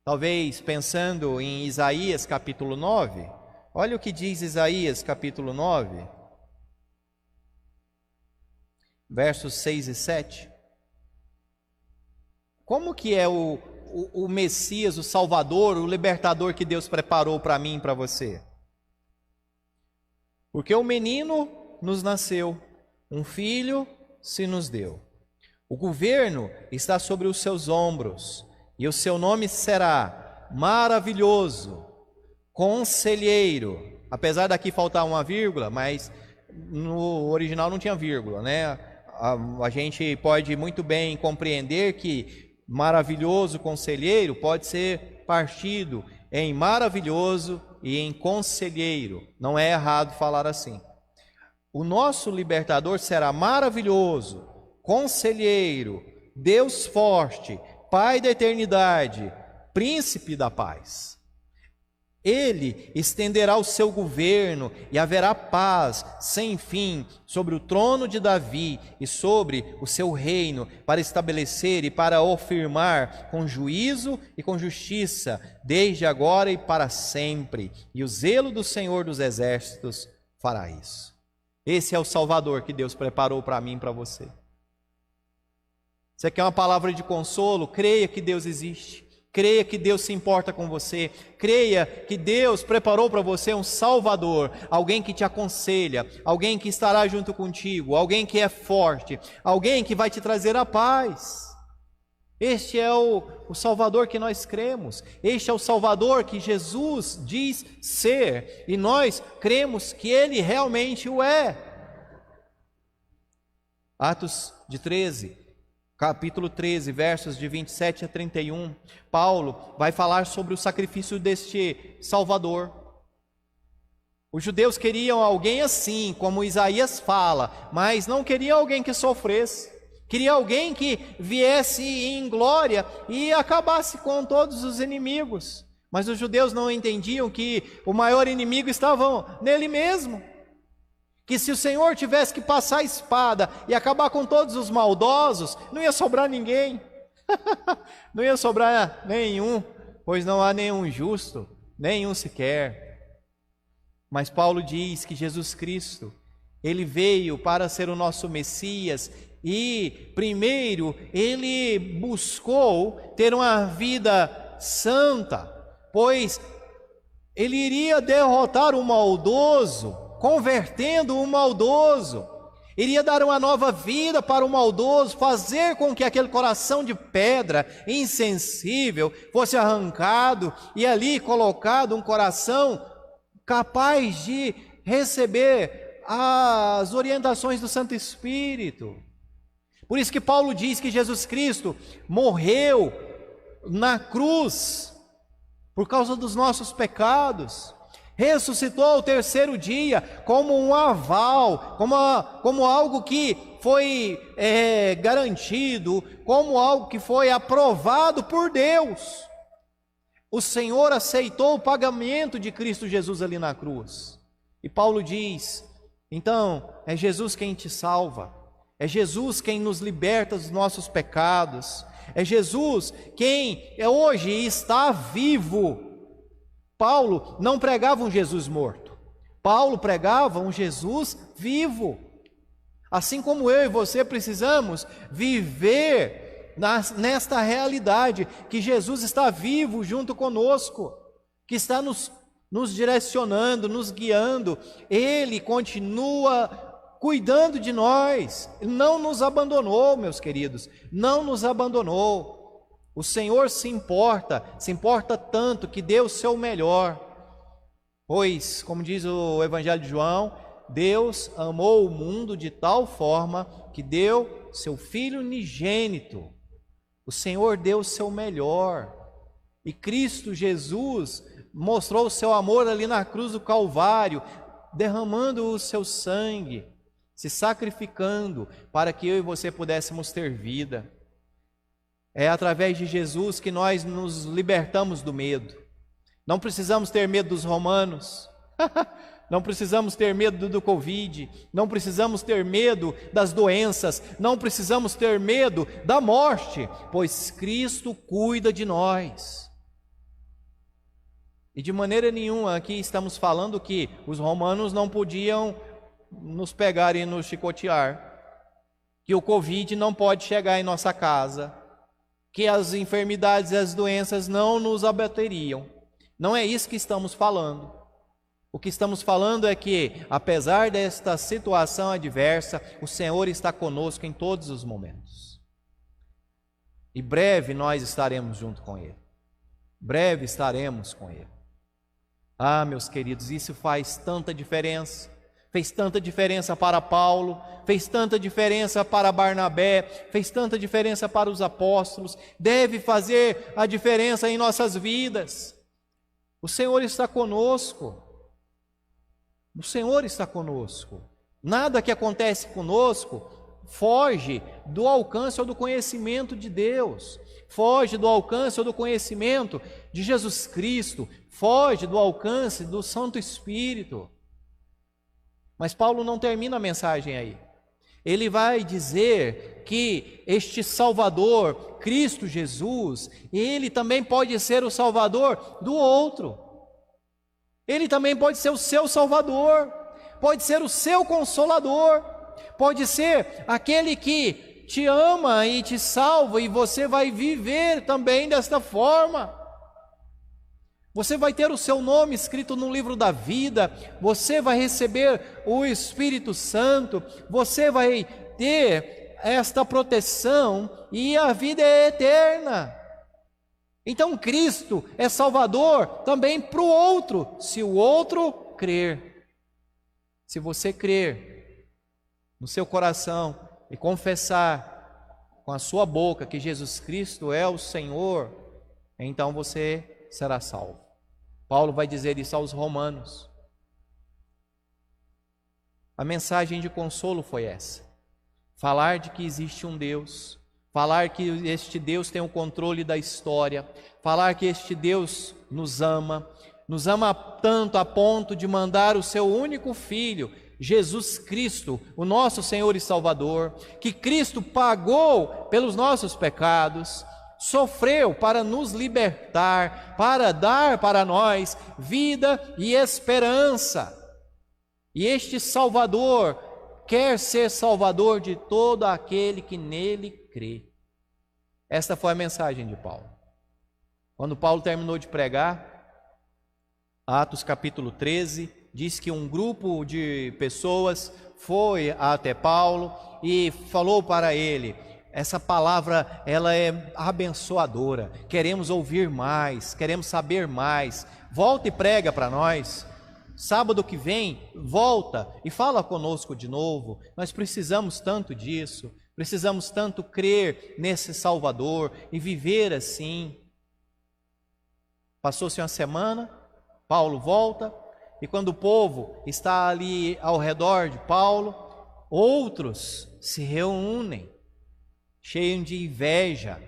talvez pensando em Isaías capítulo 9. Olha o que diz Isaías capítulo 9, versos 6 e 7. Como que é o Messias, o Salvador, o Libertador que Deus preparou para mim e para você? Porque o menino nos nasceu, um filho se nos deu. O governo está sobre os seus ombros, e o seu nome será Maravilhoso, Conselheiro. Apesar daqui faltar uma vírgula, mas no original não tinha vírgula, né? A gente pode muito bem compreender que Maravilhoso, Conselheiro pode ser partido em maravilhoso e em conselheiro. Não é errado falar assim. O nosso libertador será maravilhoso, Conselheiro, Deus forte, Pai da eternidade, Príncipe da paz. Ele estenderá o seu governo e haverá paz sem fim sobre o trono de Davi e sobre o seu reino, para estabelecer e para o firmar com juízo e com justiça, desde agora e para sempre. E o zelo do Senhor dos exércitos fará isso. Esse é o Salvador que Deus preparou para mim e para você. Você quer uma palavra de consolo? Creia que Deus existe. Creia que Deus se importa com você. Creia que Deus preparou para você um Salvador, alguém que te aconselha, alguém que estará junto contigo, alguém que é forte, alguém que vai te trazer a paz. Este é o Salvador que nós cremos. Este é o Salvador que Jesus diz ser, e nós cremos que Ele realmente o é. Atos de 13. Capítulo 13, versos de 27 a 31, Paulo vai falar sobre o sacrifício deste Salvador. Os judeus queriam alguém assim, como Isaías fala, mas não queriam alguém que sofresse. Queria alguém que viesse em glória e acabasse com todos os inimigos. Mas os judeus não entendiam que o maior inimigo estava nele mesmo. Que se o Senhor tivesse que passar a espada e acabar com todos os maldosos, não ia sobrar ninguém. Não ia sobrar nenhum, pois não há nenhum justo, nenhum sequer. Mas Paulo diz que Jesus Cristo, Ele veio para ser o nosso Messias e, primeiro, Ele buscou ter uma vida santa, pois Ele iria derrotar o maldoso, convertendo o maldoso, iria dar uma nova vida para o maldoso, fazer com que aquele coração de pedra, insensível, fosse arrancado e ali colocado um coração capaz de receber as orientações do Santo Espírito. Por isso que Paulo diz que Jesus Cristo morreu na cruz por causa dos nossos pecados, ressuscitou ao terceiro dia como um aval, como algo que foi garantido, como algo que foi aprovado por Deus. O Senhor aceitou o pagamento de Cristo Jesus ali na cruz. E Paulo diz, então, é Jesus quem te salva, é Jesus quem nos liberta dos nossos pecados, é Jesus quem hoje está vivo. Paulo não pregava um Jesus morto, Paulo pregava um Jesus vivo. Assim como eu e você precisamos viver nesta realidade que Jesus está vivo junto conosco, que está nos direcionando, nos guiando. Ele continua cuidando de nós, não nos abandonou, meus queridos, não nos abandonou. O Senhor se importa tanto que deu o seu melhor. Pois, como diz o Evangelho de João, Deus amou o mundo de tal forma que deu seu Filho unigênito. O Senhor deu o seu melhor. E Cristo Jesus mostrou o seu amor ali na cruz do Calvário, derramando o seu sangue, se sacrificando para que eu e você pudéssemos ter vida. É através de Jesus que nós nos libertamos do medo. Não precisamos ter medo dos romanos, não precisamos ter medo do Covid, não precisamos ter medo das doenças, não precisamos ter medo da morte, pois Cristo cuida de nós. E de maneira nenhuma aqui estamos falando que os romanos não podiam nos pegar e nos chicotear, que o Covid não pode chegar em nossa casa, que as enfermidades e as doenças não nos abateriam. Não é isso que estamos falando. O que estamos falando é que, apesar desta situação adversa, o Senhor está conosco em todos os momentos. E breve nós estaremos junto com Ele. Breve estaremos com Ele. Ah, meus queridos, isso faz tanta diferença. Fez tanta diferença para Paulo, fez tanta diferença para Barnabé, fez tanta diferença para os apóstolos. Deve fazer a diferença em nossas vidas. O Senhor está conosco. O Senhor está conosco. Nada que acontece conosco foge do alcance ou do conhecimento de Deus. Foge do alcance ou do conhecimento de Jesus Cristo. Foge do alcance do Santo Espírito. Mas Paulo não termina a mensagem aí. Ele vai dizer que este Salvador, Cristo Jesus, ele também pode ser o Salvador do outro. Ele também pode ser o seu Salvador, pode ser o seu Consolador, pode ser aquele que te ama e te salva, e você vai viver também desta forma. Você vai ter o seu nome escrito no livro da vida, você vai receber o Espírito Santo, você vai ter esta proteção e a vida é eterna. Então Cristo é Salvador também para o outro, se o outro crer. Se você crer no seu coração e confessar com a sua boca que Jesus Cristo é o Senhor, então você será salvo. Paulo vai dizer isso aos romanos. A mensagem de consolo foi essa: falar de que existe um Deus, falar que este Deus tem o controle da história, falar que este Deus nos ama tanto a ponto de mandar o seu único Filho, Jesus Cristo, o nosso Senhor e Salvador, que Cristo pagou pelos nossos pecados, sofreu para nos libertar, para dar para nós vida e esperança. E este Salvador quer ser Salvador de todo aquele que nele crê. Esta foi a mensagem de Paulo. Quando Paulo terminou de pregar, Atos capítulo 13, diz que um grupo de pessoas foi até Paulo e falou para ele: essa palavra, ela é abençoadora, queremos ouvir mais, queremos saber mais, volta e prega para nós, sábado que vem, volta e fala conosco de novo, nós precisamos tanto disso, precisamos tanto crer nesse Salvador e viver assim. Passou-se uma semana, Paulo volta, e quando o povo está ali ao redor de Paulo, outros se reúnem, cheios de inveja,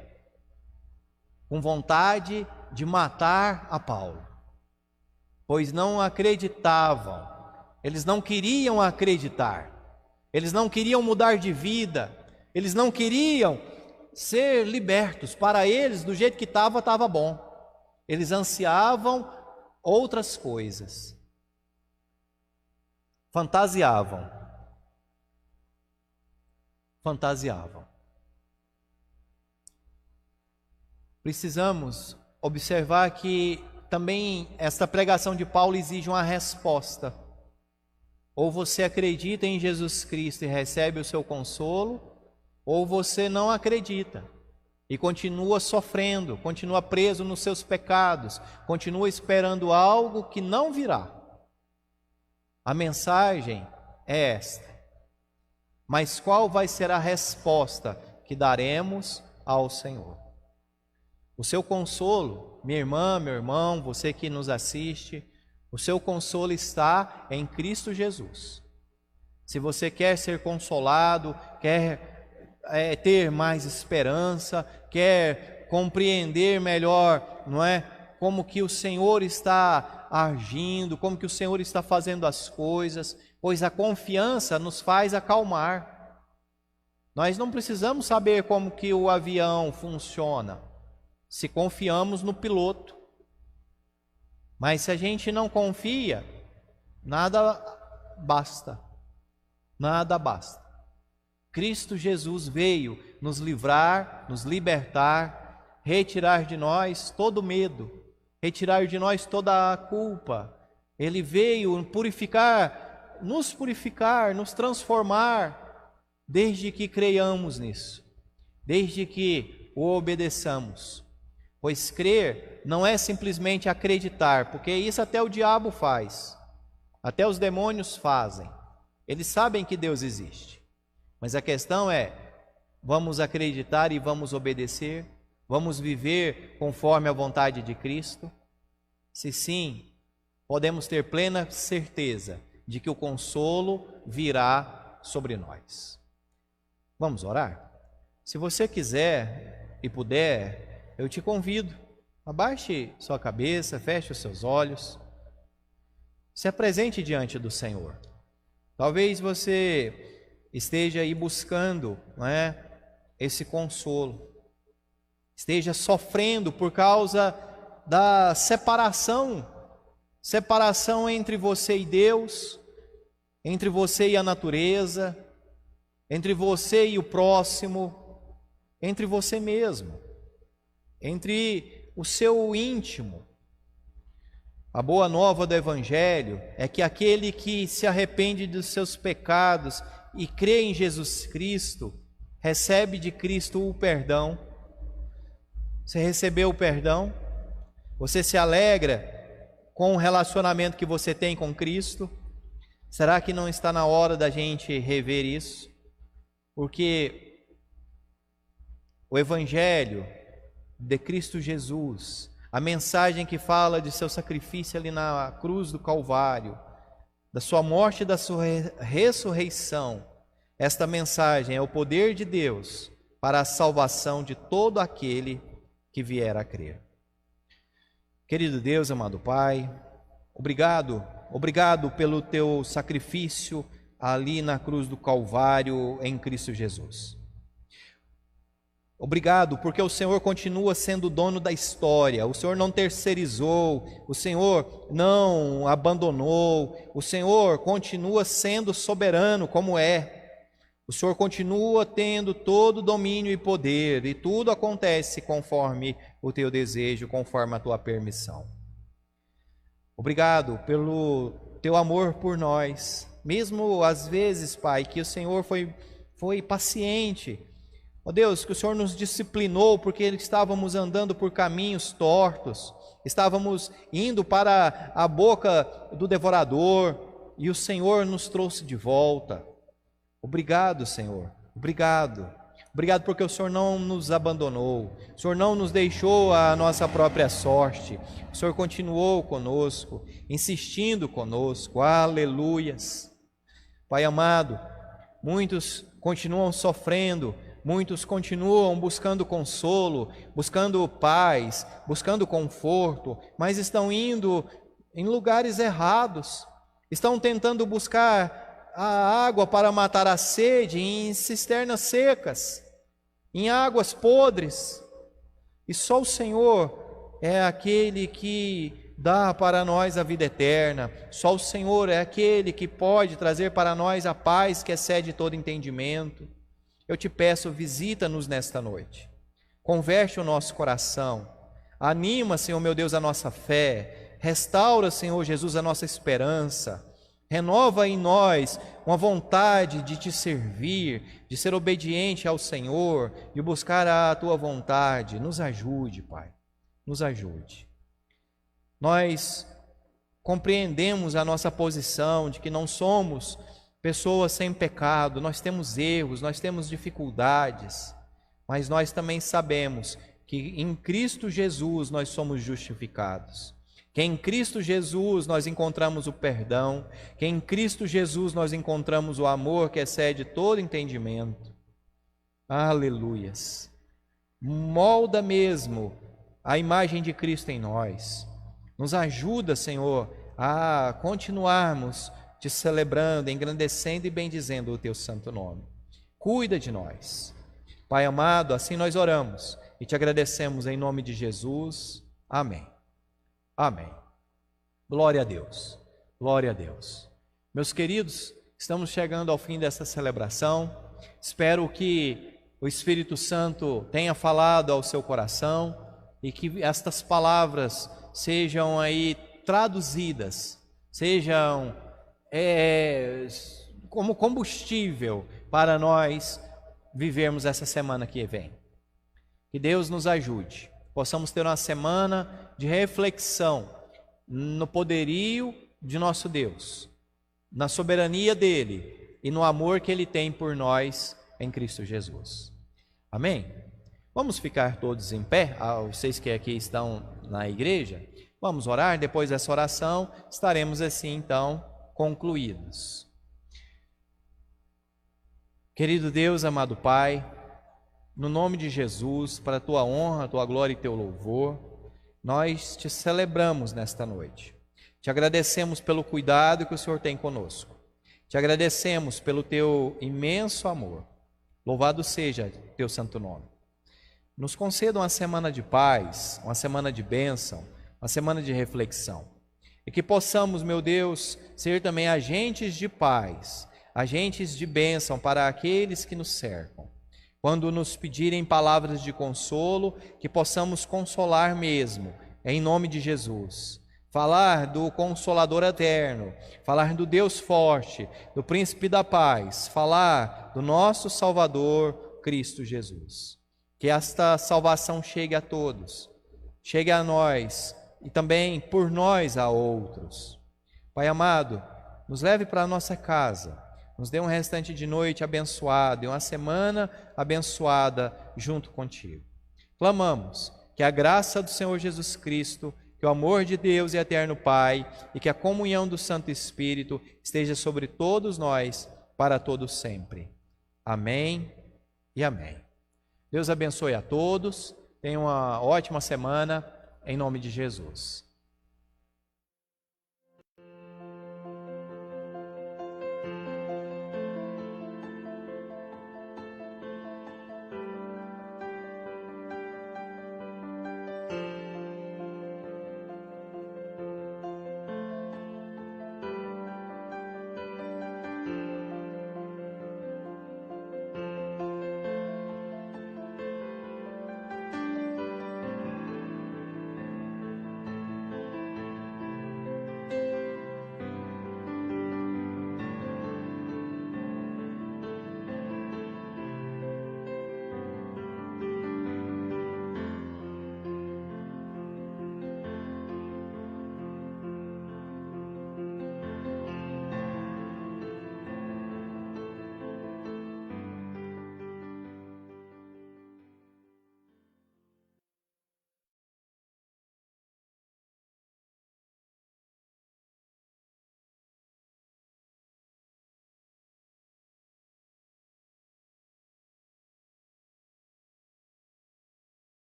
com vontade de matar a Paulo, pois não acreditavam, eles não queriam acreditar, eles não queriam mudar de vida, eles não queriam ser libertos. Para eles, do jeito que estava bom, eles ansiavam outras coisas, fantasiavam. precisamos observar que também esta pregação de Paulo exige uma resposta. Ou você acredita em Jesus Cristo e recebe o seu consolo, ou você não acredita e continua sofrendo, continua preso nos seus pecados, continua esperando algo que não virá. A mensagem é esta. Mas qual vai ser a resposta que daremos ao Senhor? O seu consolo, minha irmã, meu irmão, você que nos assiste, o seu consolo está em Cristo Jesus. Se você quer ser consolado, quer ter mais esperança, quer compreender melhor, não é? Como que o Senhor está agindo, como que o Senhor está fazendo as coisas, pois a confiança nos faz acalmar. Nós não precisamos saber como que o avião funciona, se confiamos no piloto. Mas se a gente não confia, nada basta. Nada basta. Cristo Jesus veio nos livrar, nos libertar, retirar de nós todo medo, retirar de nós toda a culpa. Ele veio purificar, nos transformar, desde que creiamos nisso, desde que o obedeçamos. Pois crer não é simplesmente acreditar, porque isso até o diabo faz, até os demônios fazem. Eles sabem que Deus existe, mas a questão é, vamos acreditar e vamos obedecer? Vamos viver conforme a vontade de Cristo? Se sim, podemos ter plena certeza de que o consolo virá sobre nós. Vamos orar? Se você quiser e puder, eu te convido, abaixe sua cabeça, feche os seus olhos, se apresente diante do Senhor. Talvez você esteja aí buscando, não é, esse consolo, esteja sofrendo por causa da separação entre você e Deus, entre você e a natureza, entre você e o próximo, entre você mesmo, entre o seu íntimo. A boa nova do Evangelho é que aquele que se arrepende dos seus pecados e crê em Jesus Cristo, recebe de Cristo o perdão. Você recebeu o perdão? Você se alegra com o relacionamento que você tem com Cristo? Será que não está na hora da gente rever isso? Porque o Evangelho de Cristo Jesus, a mensagem que fala de seu sacrifício ali na cruz do Calvário, da sua morte e da sua ressurreição, esta mensagem é o poder de Deus para a salvação de todo aquele que vier a crer. Querido Deus, amado Pai, obrigado pelo teu sacrifício ali na cruz do Calvário em Cristo Jesus. Obrigado, porque o Senhor continua sendo o dono da história, o Senhor não terceirizou, o Senhor não abandonou, o Senhor continua sendo soberano como é, o Senhor continua tendo todo domínio e poder, e tudo acontece conforme o teu desejo, conforme a tua permissão. Obrigado pelo teu amor por nós, mesmo às vezes, Pai, que o Senhor foi paciente. Ó Deus, que o Senhor nos disciplinou porque estávamos andando por caminhos tortos, estávamos indo para a boca do devorador e o Senhor nos trouxe de volta. Obrigado, Senhor, obrigado. Obrigado porque o Senhor não nos abandonou, o Senhor não nos deixou à nossa própria sorte, o Senhor continuou conosco, insistindo conosco, aleluias. Pai amado, muitos continuam sofrendo, muitos continuam buscando consolo, buscando paz, buscando conforto, mas estão indo em lugares errados, estão tentando buscar a água para matar a sede em cisternas secas, em águas podres, e só o Senhor é aquele que dá para nós a vida eterna, só o Senhor é aquele que pode trazer para nós a paz que excede todo entendimento. Eu te peço, visita-nos nesta noite, converte o nosso coração, anima, Senhor meu Deus, a nossa fé, restaura, Senhor Jesus, a nossa esperança, renova em nós uma vontade de te servir, de ser obediente ao Senhor, de buscar a tua vontade. Nos ajude, Pai, nos ajude. Nós compreendemos a nossa posição de que não somos pessoas sem pecado, nós temos erros, nós temos dificuldades, mas nós também sabemos que em Cristo Jesus nós somos justificados, que em Cristo Jesus nós encontramos o perdão, que em Cristo Jesus nós encontramos o amor que excede todo entendimento. Aleluias! Molda mesmo a imagem de Cristo em nós. Nos ajuda, Senhor, a continuarmos te celebrando, engrandecendo e bendizendo o teu santo nome. Cuida de nós. Pai amado, assim nós oramos e te agradecemos em nome de Jesus. Amém. Amém. Glória a Deus. Glória a Deus. Meus queridos, estamos chegando ao fim dessa celebração. Espero que o Espírito Santo tenha falado ao seu coração e que estas palavras sejam aí traduzidas, sejam como combustível para nós vivermos essa semana que vem. Que Deus nos ajude, possamos ter uma semana de reflexão no poderio de nosso Deus, na soberania dele e no amor que ele tem por nós em Cristo Jesus. Amém? Vamos ficar todos em pé, vocês que aqui estão na igreja, vamos orar. Depois dessa oração estaremos assim então concluídos. Querido Deus, amado Pai, no nome de Jesus, para a tua honra, a tua glória e teu louvor, nós te celebramos nesta noite. Te agradecemos pelo cuidado que o Senhor tem conosco. Te agradecemos pelo teu imenso amor. Louvado seja teu santo nome. Nos conceda uma semana de paz, uma semana de bênção, uma semana de reflexão. E que possamos, meu Deus, ser também agentes de paz, agentes de bênção para aqueles que nos cercam. Quando nos pedirem palavras de consolo, que possamos consolar mesmo, em nome de Jesus. Falar do Consolador eterno, falar do Deus forte, do Príncipe da paz, falar do nosso Salvador, Cristo Jesus. Que esta salvação chegue a todos, chegue a nós e também por nós a outros. Pai amado, nos leve para a nossa casa, nos dê um restante de noite abençoado e uma semana abençoada junto contigo. Clamamos que a graça do Senhor Jesus Cristo, que o amor de Deus e eterno Pai e que a comunhão do Santo Espírito esteja sobre todos nós para todos sempre. Amém e amém. Deus abençoe a todos, tenham uma ótima semana, em nome de Jesus.